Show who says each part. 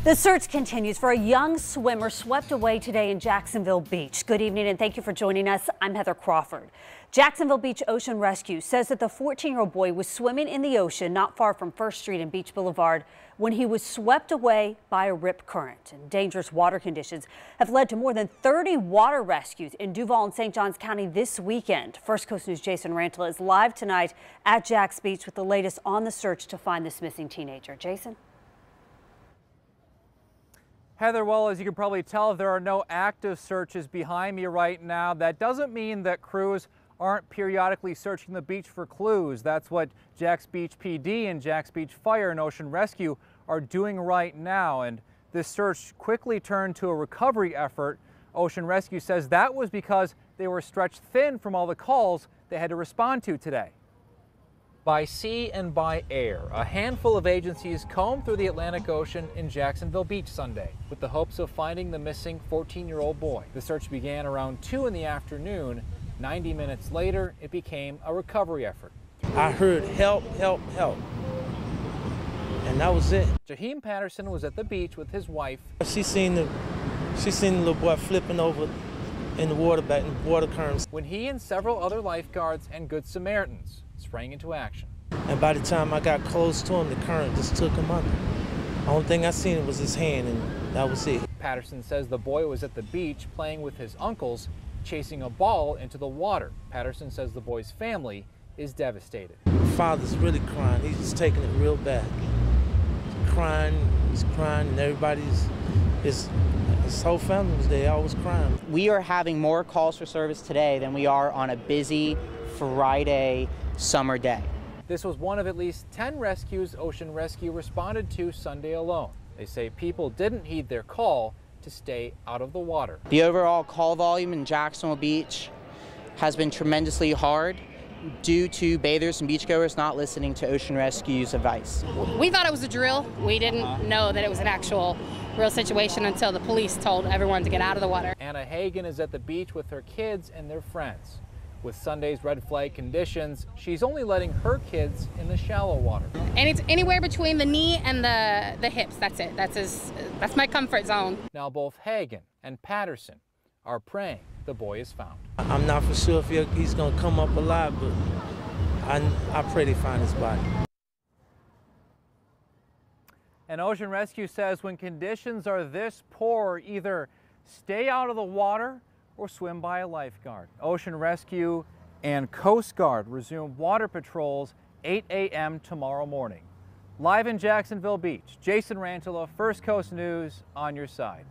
Speaker 1: The search continues for a young swimmer swept away today in Jacksonville Beach. Good evening and thank you for joining us. I'm Heather Crawford. Jacksonville Beach Ocean Rescue says that the 14-year-old boy was swimming in the ocean not far from 1st Street and Beach Boulevard when he was swept away by a rip current. And dangerous water conditions have led to more than 30 water rescues in Duval and St. Johns County this weekend. First Coast News' Jason Rantala is live tonight at Jax Beach with the latest on the search to find this missing teenager. Jason?
Speaker 2: Heather, well, as you can probably tell, there are no active searches behind me right now. That doesn't mean that crews aren't periodically searching the beach for clues. That's what Jax Beach PD and Jax Beach Fire and Ocean Rescue are doing right now. And this search quickly turned to a recovery effort. Ocean Rescue says that was because they were stretched thin from all the calls they had to respond to today. By sea and by air, a handful of agencies combed through the Atlantic Ocean in Jacksonville Beach Sunday with the hopes of finding the missing 14-year-old boy. The search began around 2 in the afternoon. 90 minutes later, it became a recovery effort.
Speaker 3: I heard help, help, help, and that was it.
Speaker 2: Jaheim Patterson was at the beach with his wife.
Speaker 3: She seen the little boy flipping over in the water, back in the water currents.
Speaker 2: When he and several other lifeguards and Good Samaritans sprang into action.
Speaker 3: And by the time I got close to him, the current just took him under. The only thing I seen was his hand, and that was it.
Speaker 2: Patterson says the boy was at the beach playing with his uncles, chasing a ball into the water. Patterson says the boy's family is devastated.
Speaker 3: The father's really crying. He's just taking it real bad. He's crying, and everybody's, his whole family was there, always crying.
Speaker 4: We are having more calls for service today than we are on a busy Friday summer day.
Speaker 2: This was one of at least 10 rescues Ocean Rescue responded to Sunday alone. They say people didn't heed their call to stay out of the water.
Speaker 4: The overall call volume in Jacksonville Beach has been tremendously hard due to bathers and beachgoers not listening to Ocean Rescue's advice.
Speaker 5: We thought it was a drill. We didn't know that it was an actual real situation until the police told everyone to get out of the water.
Speaker 2: Anna Hagan is at the beach with her kids and their friends. With Sunday's red flag conditions, she's only letting her kids in the shallow water.
Speaker 5: And it's anywhere between the knee and the hips. That's it. That's my comfort zone.
Speaker 2: Now both Hagan and Patterson are praying the boy is found.
Speaker 3: I'm not for sure if he's going to come up alive, but I pray they find his body.
Speaker 2: And Ocean Rescue says when conditions are this poor, either stay out of the water or swim by a lifeguard. Ocean Rescue and Coast Guard resume water patrols 8 a.m. tomorrow morning. Live in Jacksonville Beach, Jason Rantala, First Coast News, on your side.